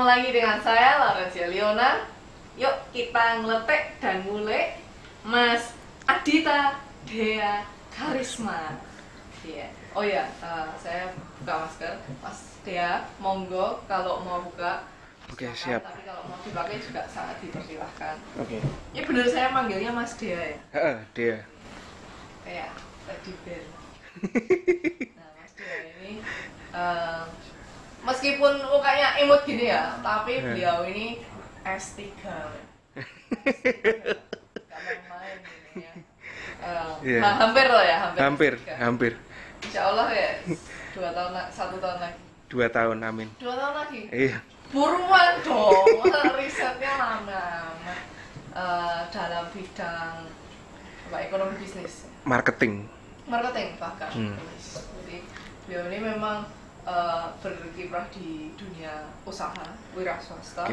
Ketemu lagi dengan saya, Laurencia Liona. Yuk kita ngeletek dan ngulik Mas Adita Dea Karisma. Iya. Oh ya, saya buka masker. Mas Dea, monggo kalau mau buka. Oke, Silakan. siap. Tapi kalau mau dipakai juga sangat dipersilahkan. Oke. Ya bener saya manggilnya Mas Dea ya? Dia. Kayak teddy bear. Nah, Mas Dea ini meskipun mukanya imut gini ya, tapi beliau ini S3. Gak main-main ini ya. Hampir loh ya, Hampir. Insya Allah ya, 1 tahun lagi. 2 tahun, amin. 2 tahun lagi? Iya. Buruan dong, risetnya lama amat. Dalam bidang ekonomi bisnis. Marketing Bahkan. Jadi beliau ini memang berkiprah di dunia usaha wira swasta.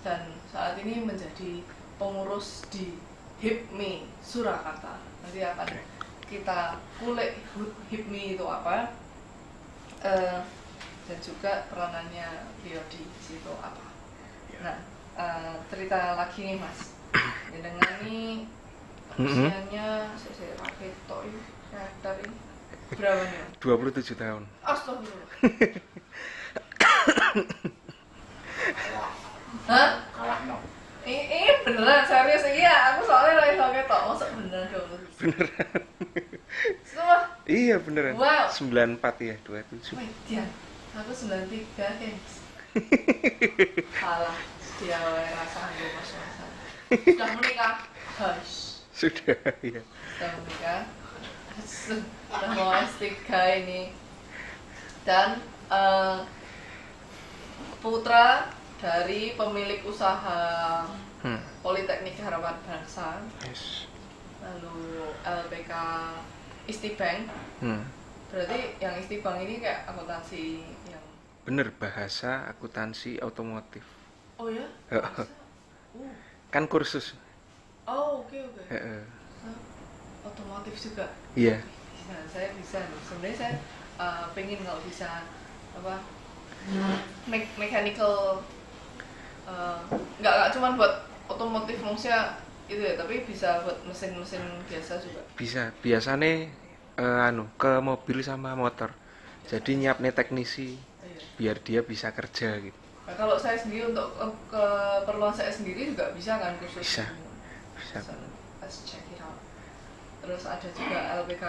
Dan saat ini menjadi pengurus di HIPMI Surakarta. Nanti akan kita kulik HIPMI itu apa, dan juga peranannya beliau di situ apa. Nah, cerita lagi nih Mas, dengan ini usianya saya pakai toy sadar ini berapa nih? 27 tahun. Astagfirullah. Hah? Ini beneran serius iya, aku soalnya lagi pakai tok, masa beneran 27? Beneran. Semua? Iya beneran. Wow. 94 ya, 27. Wedian, aku 93 guys. Salah, dia rasa gue masa-masa. Sudah menikah, hush. Sudah, ya. Sudah menikah, sudah mau S3 ini. Dan putra dari pemilik usaha Politeknik Harapan Bangsa, lalu LPK Istibank. Berarti yang Istibank ini kayak akuntansi yang Bener, bahasa akuntansi otomotif. oh ya? Kan kursus. Oh oke. Otomotif juga. Iya. Nah, saya bisa nih. Sebenarnya saya pengen kalau bisa apa mechanical, nggak cuma buat otomotif manusia itu ya, tapi bisa buat mesin-mesin biasa juga. Bisa. Biasanya ke mobil sama motor. Jadi nyiapnya teknisi biar dia bisa kerja gitu. Nah, kalau saya sendiri untuk keperluan saya sendiri juga bisa kan kursus? Bisa. Let's check it out. Terus ada juga LPK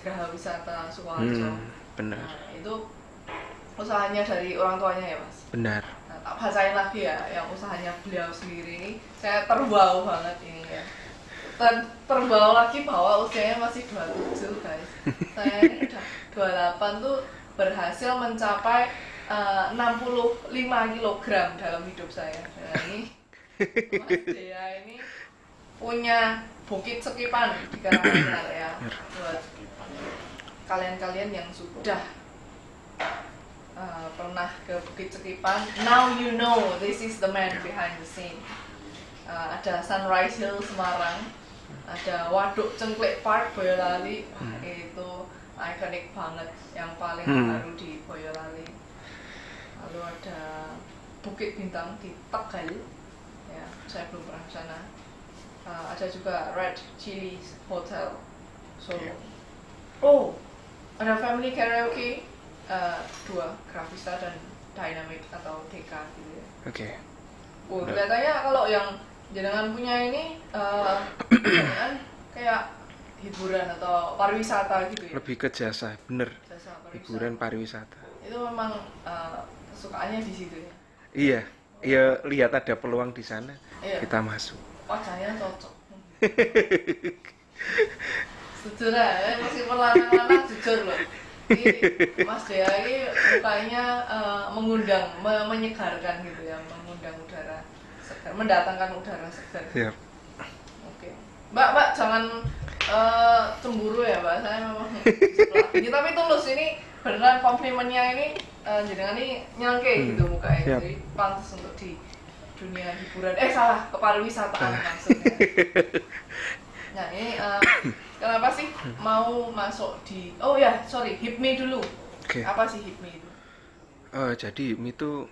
Geraha Wisata Sukoharjo. Benar. Nah, itu usahanya dari orang tuanya ya Mas? Benar. Nah, tak bahasain lagi ya, yang usahanya beliau sendiri ini, saya terbau banget ini ya. Dan terbau lagi bahwa usianya masih 27 guys. Saya ini udah 28 tuh berhasil mencapai 65 kg dalam hidup saya. Nah ini Mas Dea ini punya Bukit Sekipan di Karanganyar ya. Buat kalian-kalian yang sudah pernah ke Bukit Sekipan, now you know this is the man behind the scene. Ada Sunrise Hill Semarang, ada Waduk Cengklik Park Boyolali, itu ikonik banget, yang paling baru di Boyolali. Lalu ada Bukit Bintang di Tegal, ya saya belum pernah ke sana. Ada juga Red Chili Hotel Solo. Oh, ada Family Karaoke, 2 Gravista dan Dynamic atau DK gitu ya. Oke. Kelihatannya kalau yang jenengan punya ini jangan kayak hiburan atau pariwisata gitu ya. Lebih ke jasa, bener. Jasa pariwisata. Hiburan pariwisata. Itu memang kesukaannya di situ ya. Iya, iya, lihat ada peluang di sana, kita masuk. Wajahnya cocok. Jujur ya, meskipun lanang-lanang jujur loh. Ini Mas Dea ini mukanya mengundang, menyegarkan gitu ya, mengundang udara segar, mendatangkan udara segar. Siap. Oke. Mbak jangan cemburu ya Mbak, saya memang sebelah tinggi, tapi tulus ini beneran komplimennya ini jenengan ini nyangke gitu mukanya. Jadi pantas untuk di dunia hiburan, salah, kepariwisataan maksudnya. Nah ini kenapa sih mau masuk di, HIPMI dulu. Apa sih HIPMI itu? Jadi HIPMI itu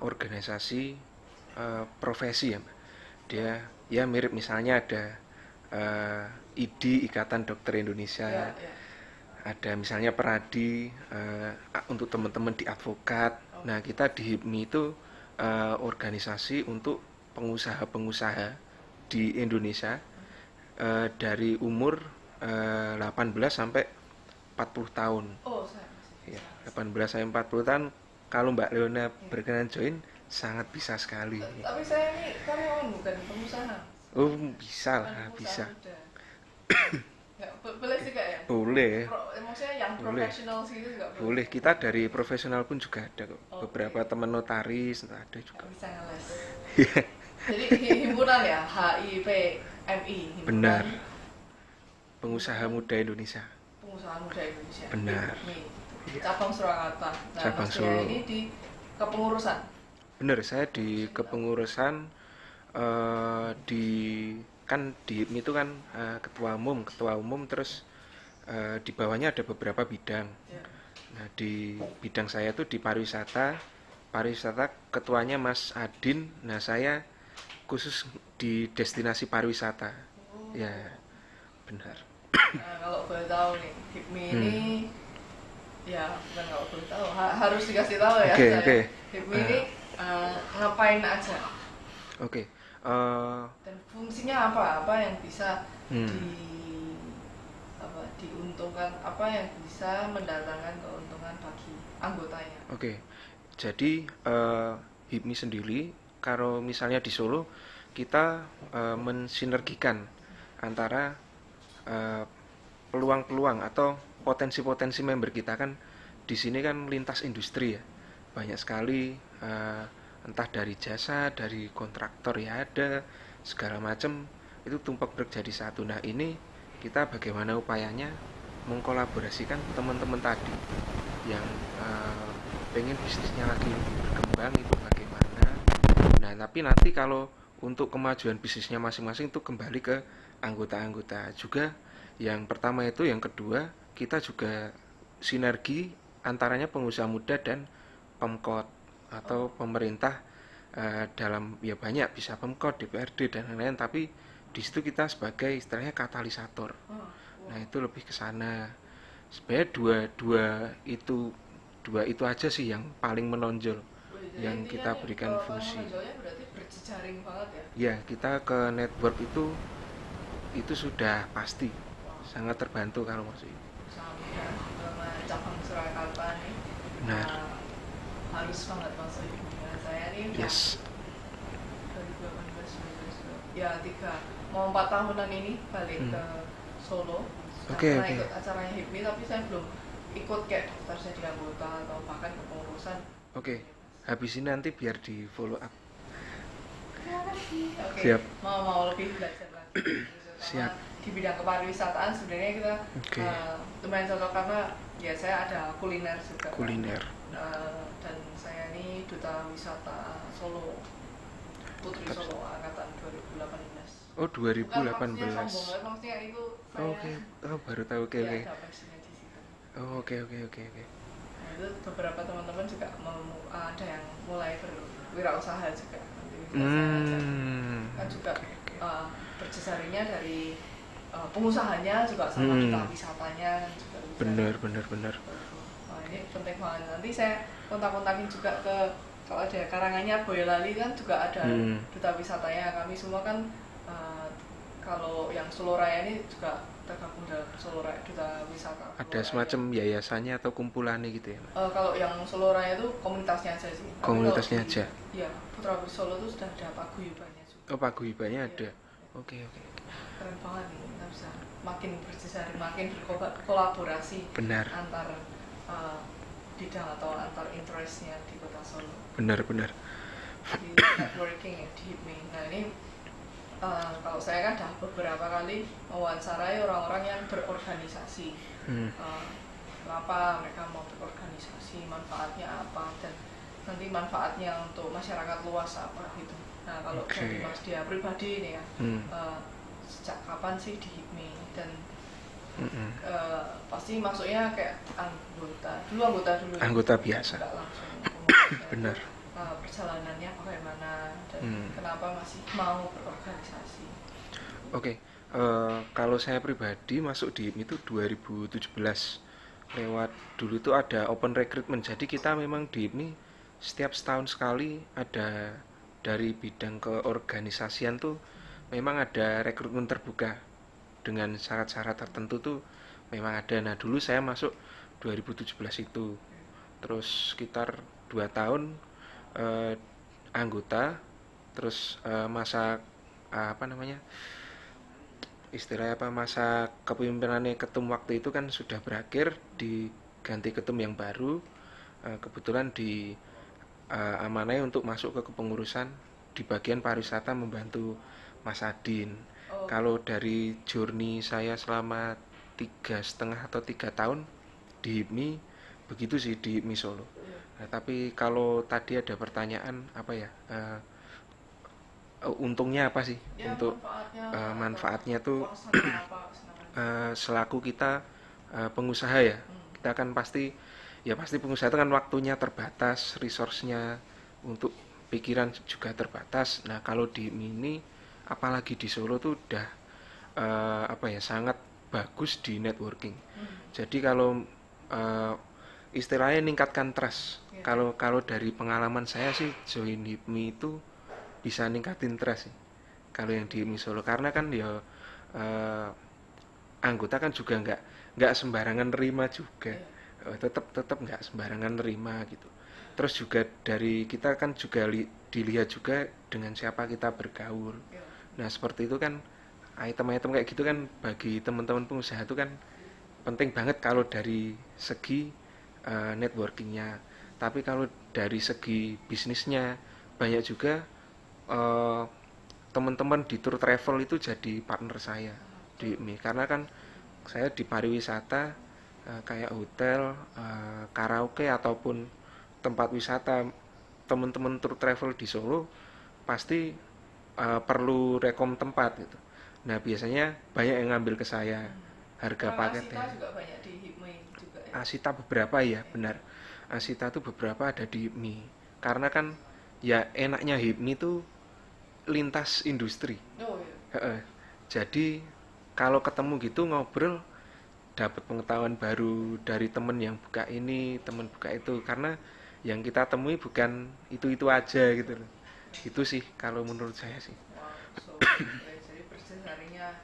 organisasi profesi ya Mbak. Dia ya mirip misalnya ada IDI Ikatan Dokter Indonesia, Ya, ya. ada misalnya Peradi untuk teman-teman di advokat. Nah kita di HIPMI itu organisasi untuk pengusaha-pengusaha di Indonesia dari umur 18 sampai 40 tahun. Oh, saya masih Ya, 18 sampai 40 tahun. Kalau Mbak Leona berkenan join, sangat bisa sekali. Tapi saya ini karyawan bukan pengusaha. Oh, bisa Bukan lah, pengusaha bisa. muda. Nggak, boleh juga ya? Boleh, Maksudnya yang Boleh. profesional gitu juga boleh. boleh. Kita dari profesional pun juga ada kok. Oke. Beberapa teman notaris ada juga. Nggak bisa ngeles. Jadi himpunan ya, HIPMI. Himpunan Benar. Pengusaha Muda Indonesia. Pengusaha Muda Indonesia. Benar. HIPMI. Cabang Surakarta. Nah, Cabang Mas Dea Solo. ini di kepengurusan. Benar, saya di kepengurusan di kan di HIPMI itu kan ketua umum terus di bawahnya ada beberapa bidang. Ya. Nah, di bidang saya tuh di pariwisata ketuanya Mas Adin. Nah, saya khusus di destinasi pariwisata. Ya, benar. Nah, kalau boleh tahu nih, HIPMI ini ya bukan kalau boleh tahu, harus dikasih tahu ya. Oke, saya. oke. HIPMI ini ngapain aja Oke. dan fungsinya apa yang bisa Hmm. diuntungkan, apa yang bisa mendatangkan keuntungan bagi anggotanya. Oke. Jadi HIPMI sendiri kalau misalnya di Solo kita mensinergikan antara peluang-peluang atau potensi-potensi member kita. Kan di sini kan lintas industri ya. Banyak sekali entah dari jasa, dari kontraktor ya ada, segala macam itu tumpak jadi satu. Nah, ini kita bagaimana upayanya mengkolaborasikan teman-teman tadi yang pengen bisnisnya lagi berkembang itu bagaimana. Nah, tapi nanti kalau untuk kemajuan bisnisnya masing-masing itu kembali ke anggota-anggota juga. Yang pertama itu, yang kedua kita juga sinergi antaranya pengusaha muda dan Pemkot atau pemerintah dalam ya banyak, bisa Pemkot, DPRD dan lain-lain, tapi di situ kita sebagai istilahnya katalisator. Nah, itu lebih ke sana. Sebenarnya dua itu aja sih yang paling menonjol yang kita berikan fungsi. Menonjolnya berarti berjejaring banget ya. Ya, kita ke network itu sudah pasti sangat terbantu kalau masih. Sama cabang Surakarta nih. Benar. Harus banget masuk himpunan saya nih. Yes. 2018 ya 4 tahunan ini balik ke Solo. Oke. Pernah ikut acaranya HIPMI, tapi saya belum ikut kayak daftar jadi anggota atau bahkan kepengurusan. Oke. Habis ini nanti biar di follow up. Oke. Siap. Mau lebih belajar lagi. Siap. Di bidang kepariwisataan sebenarnya kita lumayan cocok karena ya saya ada kuliner juga. Kuliner. Dan saya ini duta wisata Solo, Putri Solo angkatan 2018. Oh, 2018. Maksudnya itu saya. Oke. Oh, baru tahu. Oke. Ada passionnya di situ. Oh, oke. Nah, itu beberapa teman-teman juga ada yang mulai berwirausaha juga. Kan juga berjejaringnya dari pengusahanya juga sama duta wisatanya kan juga bisa. Benar. Nah, ini penting banget. Nanti saya kontak-kontakin juga ke, kalau ada Karanganyar, Boyolali kan juga ada duta wisatanya. Kami semua kan kalau yang Solo Raya ini juga tergabung dalam Solo Raya, duta wisata. Ada semacam yayasannya atau kumpulannya gitu ya? Kalau yang Solo Raya itu komunitasnya aja sih. Komunitasnya aja. Iya, Putra Putri Solo itu sudah ada paguyubannya juga. Oh, paguyubannya ada. Oke. Keren banget nih, kita bisa makin berjejaring, makin berkolaborasi. Benar. Antar bidang atau antar interestnya di Kota Solo. Benar. Di networking ya di HIPMI. Nah, ini kalau saya kan dah beberapa kali mewawancarai orang-orang yang berorganisasi. Kenapa mereka mau berorganisasi, manfaatnya apa, dan nanti manfaatnya untuk masyarakat luas apa gitu. Nah, kalau dari Mas Dia pribadi ini ya, sejak kapan sih di HIPMI dan pasti masuknya kayak anggota dulu ya? Anggota biasa. Nggak langsung Benar. perjalanannya bagaimana dan Hmm. kenapa masih mau berorganisasi. Oke, kalau saya pribadi masuk di HIPMI itu 2017 lewat dulu itu ada open recruitment. Jadi kita memang di HIPMI setiap setahun sekali ada dari bidang keorganisasian tuh memang ada rekrutmen terbuka dengan syarat-syarat tertentu tuh memang ada. Nah dulu saya masuk 2017 itu, terus sekitar 2 tahun eh, anggota, terus masa apa namanya istilahnya apa masa kepemimpinannya ketum waktu itu kan sudah berakhir, diganti ketum yang baru. Kebetulan di amanai untuk masuk ke kepengurusan di bagian pariwisata membantu Mas Adin. Oh, Kalau dari journey saya selama 3,5 atau 3 tahun di HIPMI begitu sih di HIPMI Solo. iya. Nah, tapi kalau tadi ada pertanyaan apa ya, untungnya apa sih Ya, untuk manfaatnya manfaatnya tuh apa kesenangannya. selaku kita pengusaha ya, kita kan pasti ya pasti pengusaha itu kan waktunya terbatas, resource-nya untuk pikiran juga terbatas. Nah kalau di mini apalagi di Solo tuh udah apa ya sangat bagus di networking. Jadi kalau eh, istilahnya meningkatkan trust. Ya. Kalau dari pengalaman saya sih join HIPMI itu bisa ningkatin trust sih. Kalau yang di HIPMI Solo karena kan ya eh, anggota kan juga nggak sembarangan nerima juga. Iya. Tetap tetap nggak sembarangan nerima gitu. Terus juga dari kita kan juga dilihat juga dengan siapa kita bergaul. Iya. Nah seperti itu kan item-item kayak gitu kan bagi teman-teman pengusaha itu kan penting banget kalau dari segi networkingnya. Tapi kalau dari segi bisnisnya banyak juga eh, teman-teman di tour travel itu jadi partner saya di MI karena kan saya di pariwisata kayak hotel, karaoke ataupun tempat wisata. Teman-teman tour travel di Solo pasti perlu rekom tempat gitu. Nah biasanya banyak yang ngambil ke saya harga Orang Asita paketnya. juga banyak di HIPMI juga ya. Asita beberapa ya benar. Asita tuh beberapa ada di HIPMI karena kan ya enaknya HIPMI tuh lintas industri. Oh iya. Heeh. Jadi kalau ketemu gitu ngobrol dapat pengetahuan baru dari temen yang buka ini, temen buka itu karena yang kita temui bukan itu-itu aja gitu loh. Itu sih kalau menurut saya sih. Wow, so okay. Jadi persesaringnya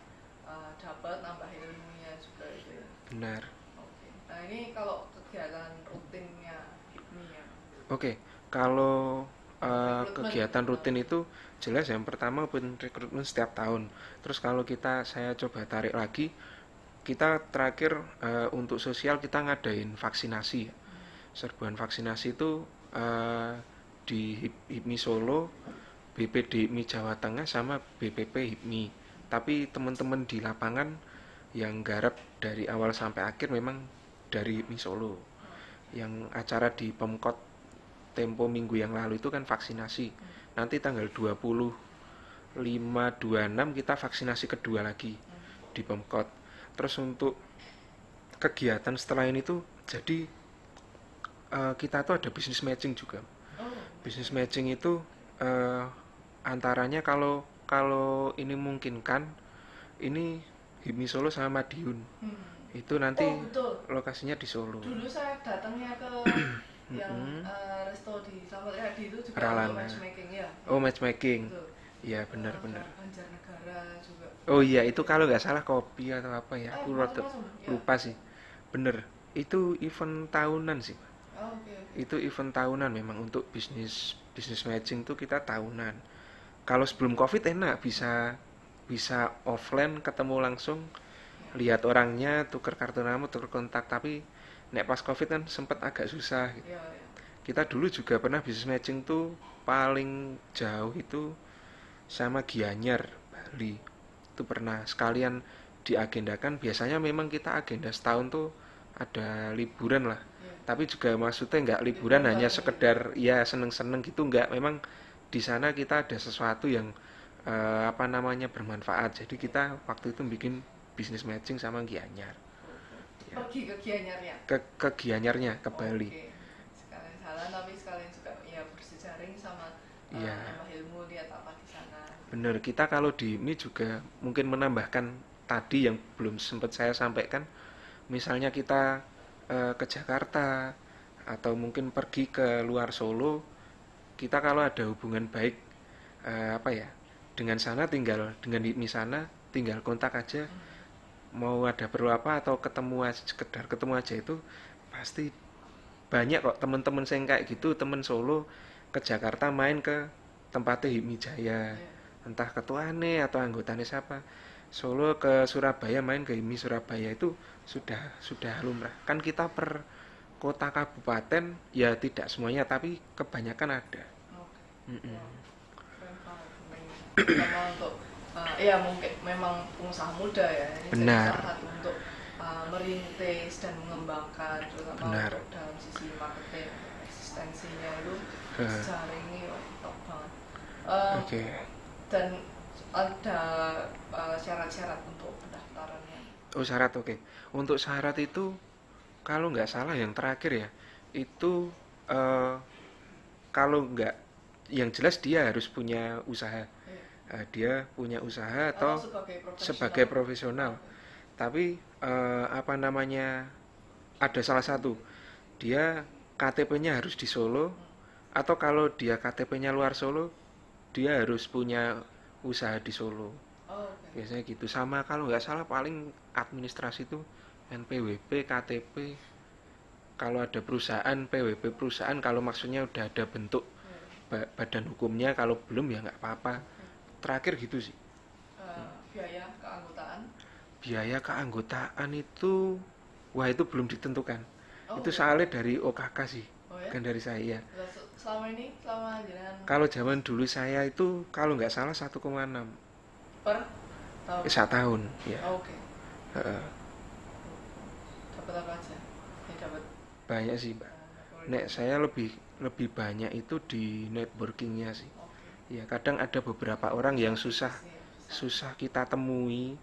dapat nambah ilmunya juga itu ya. Benar. Oke. Nah ini kalau kegiatan rutinnya HIPMI ya. Oke, kalau Rekrutmen. kegiatan rutin itu jelas yang pertama open recruitment setiap tahun. Terus kalau saya coba tarik lagi, kita terakhir untuk sosial kita ngadain vaksinasi ya. Serbuan vaksinasi itu di HIPMI Solo, BPD HIPMI Jawa Tengah sama BPP HIPMI. Tapi teman-teman di lapangan yang garap dari awal sampai akhir memang dari HIPMI Solo. Yang acara di Pemkot tempo minggu yang lalu itu kan vaksinasi. Nanti tanggal 25-26 kita vaksinasi kedua lagi di Pemkot. Terus untuk kegiatan setelah ini tuh jadi kita tuh ada business matching juga. Oh. Business matching itu antaranya kalau kalau ini memungkinkan ini HIPMI Solo sama Madiun. Itu nanti Oh betul. lokasinya di Solo. Dulu saya datangnya ke yang resto di Slamet Riyadi itu juga Ralana. untuk matchmaking ya. Oh matchmaking. Betul. Iya benar-benar. Banjarnegara juga. Oh iya itu kalau nggak salah kopi atau apa ya, aku rada Macam-macam, ya. lupa sih. Bener, itu event tahunan sih. Oh, oke. Itu event tahunan memang untuk bisnis bisnis matching tuh kita tahunan. Kalau sebelum Covid enak bisa bisa offline ketemu langsung, lihat orangnya, tuker kartu nama, tuker kontak. Tapi nek pas Covid kan sempet agak susah gitu. Ya, ya. Kita dulu juga pernah bisnis matching tuh paling jauh itu sama Gianyar Bali. Itu pernah sekalian diagendakan. Biasanya memang kita agenda setahun tuh ada liburan lah. Tapi juga maksudnya nggak liburan hanya sekedar ya seneng-seneng gitu, nggak. Memang di sana kita ada sesuatu yang apa namanya bermanfaat. Jadi kita waktu itu bikin bisnis matching sama Gianyar. Ya. Pergi ke Gianyarnya. Ke Gianyarnya ke Bali. Oke. Sekalian jalan tapi sekalian juga ya bersih berjejaring sama Iya. nambah ilmu, lihat apa di sana. Bener, kita kalau di ini juga mungkin menambahkan tadi yang belum sempat saya sampaikan, misalnya kita ke Jakarta atau mungkin pergi ke luar Solo, kita kalau ada hubungan baik apa ya, dengan sana tinggal dengan di sana tinggal kontak aja, mau ada perlu apa atau ketemu aja, sekedar ketemu aja itu pasti banyak kok teman-teman saya kayak gitu, temen Solo ke Jakarta main ke tempatnya Hipmi Jaya, Iya. entah ketuane atau anggotanya siapa. Solo ke Surabaya main ke Hipmi Surabaya itu sudah lumrah. Kan kita per kota kabupaten ya tidak semuanya tapi kebanyakan ada. Oke. Mm-mm. Wah, keren banget sebenarnya. Terutama untuk ya mungkin memang pengusaha muda ya, ini jadi Benar. salah satu untuk merintis dan mengembangkan, terutama Benar. untuk dalam sisi marketing eksistensinya itu Eh, jaring ini wah, top banget. Eh, Oke. dan ada syarat-syarat untuk pendaftarannya. Oh, syarat, oke. Untuk syarat itu kalau nggak salah yang terakhir ya, itu eh, kalau nggak, yang jelas dia harus punya usaha. Iya. Dia punya usaha Atau atau sebagai profesional. sebagai profesional. Oke. Tapi apa namanya, ada salah satu, dia KTP-nya harus di Solo, atau kalau dia KTP-nya luar Solo, dia harus punya usaha di Solo. Oh, oke. Biasanya gitu. Sama kalau nggak salah paling administrasi itu NPWP, KTP. Kalau ada perusahaan, PWP perusahaan, kalau maksudnya udah ada bentuk Iya. badan hukumnya, kalau belum ya nggak apa-apa. Terakhir gitu sih. Biaya keanggotaan. Biaya keanggotaan itu, wah itu belum ditentukan. Oh, Itu oke. soalnya dari OKK sih, Oh ya. bukan dari saya. Lah, selama ini selama jenengan Kalau zaman dulu saya itu kalau nggak salah 1,6 per tahun. setahun ya. Oh, oke. Heeh. Dapat apa aja? Ya dapat Banyak sih, Mbak. Nek saya lebih lebih banyak itu di networkingnya sih. oke. Ya kadang ada beberapa orang yang susah Susah. kita temui,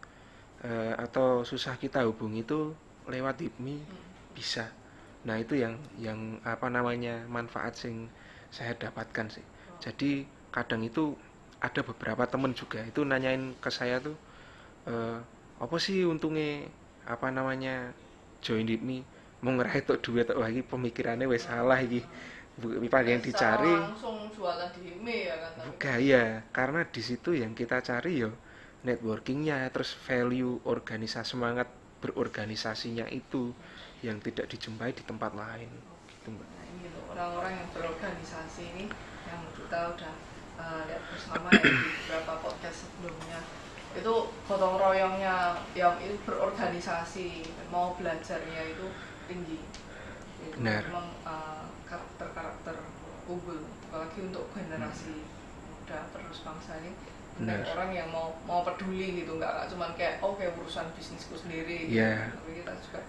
atau susah kita hubungi itu lewat Hipmi bisa. Nah itu yang apa namanya, manfaat sing saya dapatkan sih. Jadi kadang itu ada beberapa temen juga itu nanyain ke saya tuh, apa sih untungnya apa namanya join Hipmi, mau ngeraih tok duit tok, wah iki pemikirannya wes salah iki. Bukan yang dicari Secara langsung jualan di HIME ya kan, tapi gaya, karena di situ yang kita cari yo networkingnya, terus value organisasi, semangat berorganisasinya itu yang tidak dijumpai di tempat lain gitu, Mbak. nah ini loh orang-orang yang berorganisasi ini yang kita udah lihat bersama ya di beberapa podcast sebelumnya, itu gotong royongnya yang itu berorganisasi mau belajarnya itu tinggi. Itu Benar. memang karakter-karakter unggul apalagi untuk generasi muda penerus bangsa ini. Dan Benar. orang yang mau peduli gitu, nggak cuma kayak oke urusan bisnisku sendiri gitu. Iya. Tapi kita juga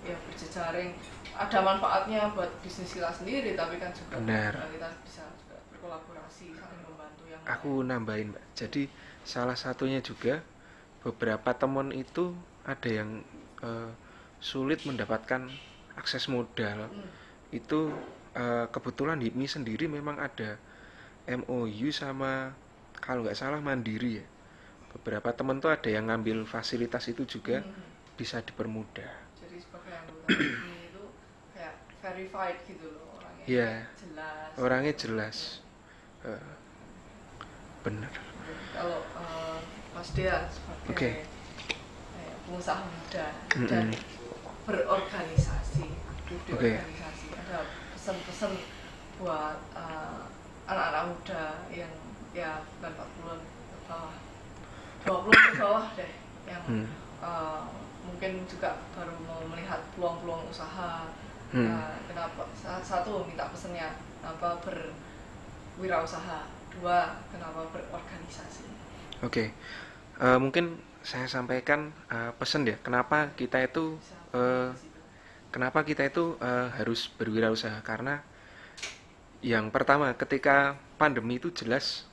ya berjejaring, ada manfaatnya buat bisnis kita sendiri tapi kan juga Benar. kita bisa juga berkolaborasi saling membantu yang Aku nambahin, Mbak. Jadi salah satunya juga beberapa teman itu ada yang sulit mendapatkan akses modal. Itu kebetulan Hipmi sendiri memang ada MOU sama kalau nggak salah Mandiri ya. Beberapa teman tuh ada yang ngambil fasilitas itu juga, bisa dipermudah. jadi sebagai anggota ini itu kayak verified gitu loh orangnya. Iya. Jelas. Orangnya jelas. Bener. Kalau Mas Dea sebagai Oke. pengusaha muda Mm-mm. dan berorganisasi, aktif di Oke. organisasi, ada pesan-pesan buat anak-anak muda yang ya bukan 40-an ke bawah, 20 ke bawah deh, yang mungkin juga baru mau melihat peluang-peluang usaha. Kenapa? Satu, minta pesannya kenapa berwirausaha. Dua, kenapa berorganisasi. Oke. Mungkin saya sampaikan pesan ya, kenapa kita itu harus berwirausaha. Karena yang pertama, ketika pandemi itu jelas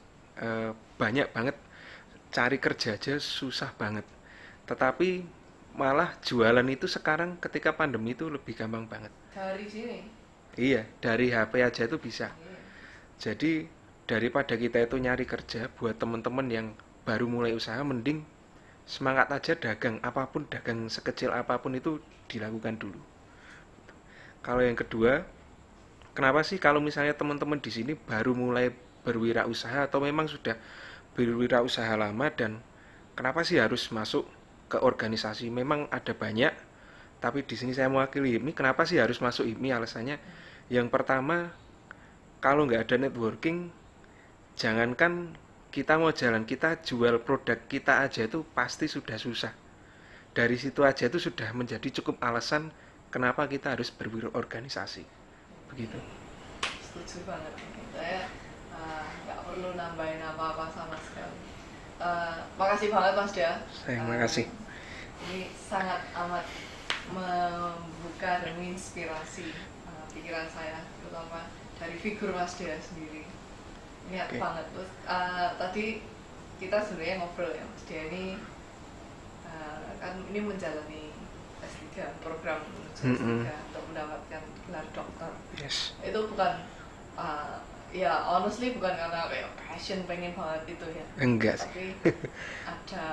banyak banget, cari kerja aja susah banget. Tetapi malah jualan itu sekarang ketika pandemi itu lebih gampang banget. Dari sini. Iya, dari HP aja itu bisa. Iya. Jadi daripada kita itu nyari kerja, buat teman-teman yang baru mulai usaha, mending semangat aja dagang, apapun, dagang sekecil apapun itu dilakukan dulu. Kalau yang kedua, kenapa sih kalau misalnya teman-teman di sini baru mulai berwirausaha atau memang sudah berwirausaha lama, dan kenapa sih harus masuk ke organisasi? Memang ada banyak, tapi di sini saya mewakili HIPMI. Kenapa sih harus masuk HIPMI? Alasannya, yang pertama, kalau nggak ada networking, jangankan kita mau jalan, kita jual produk kita aja itu pasti sudah susah. Dari situ aja itu sudah menjadi cukup alasan kenapa kita harus berorganisasi. Begitu. Setuju banget. Saya nggak perlu nambahin apa-apa sama sekali. Makasih banget Mas Dia. Saya makasih. Ini sangat amat membuka dan menginspirasi pikiran saya, terutama dari figur Mas Dia sendiri. Niat banget. Terus tadi kita sebenarnya ngobrol ya, Mas Dia ini kan ini menjalani S3, program menuju S3 untuk mendapatkan gelar dokter. Yes. Itu bukan ya honestly bukan karena kayak passion pengen banget itu ya. Enggak sih. Tapi ada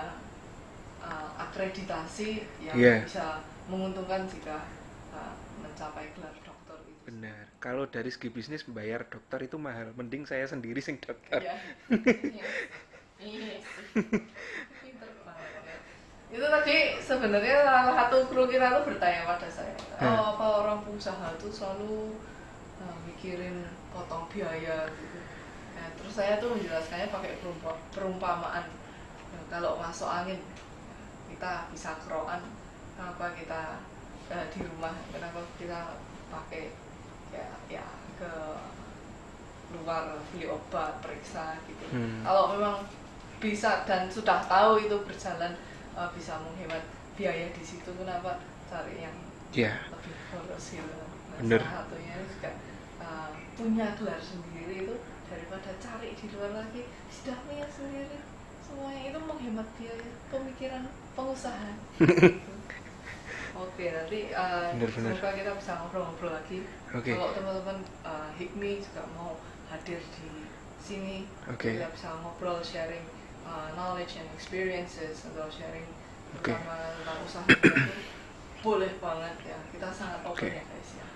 akreditasi yang bisa menguntungkan jika mencapai gelar dokter itu. Benar. Kalau dari segi bisnis bayar dokter itu mahal. Mending saya sendiri sing dokter. Iya. Iya. Pinter banget. Itu tadi sebenarnya salah satu kru kita tuh bertanya pada saya, apa orang pengusaha tuh selalu mikirin potong biaya gitu. Nah, terus saya tuh menjelaskannya pakai perumpamaan. Nah, kalau masuk angin kita bisa keroan, kenapa kita di rumah, kenapa kita pakai ya ke luar beli obat, periksa gitu. Kalau memang bisa dan sudah tahu itu berjalan bisa menghemat biaya di situ, kenapa cari yang lebih boros gitu. Nah, salah satunya juga punya gelar sendiri itu daripada cari di luar lagi, sudah punya sendiri semuanya itu menghemat biaya, pemikiran pengusaha. Oke, nanti semoga kita bisa ngobrol-ngobrol lagi. Kalau teman-teman HIPMI juga mau hadir di sini, kita bisa ngobrol, sharing knowledge and experiences, atau sharing tentang usaha itu boleh banget ya, kita sangat open ya guys ya.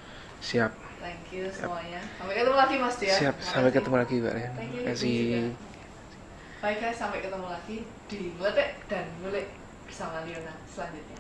Siap. Thank you semuanya. Sampai ketemu lagi Mas Dia. Siap, sampai ketemu lagi Mbak Rian. Terima kasih. Baik guys, sampai ketemu lagi di Ngeletek dan Ngulik bersama Liona selanjutnya.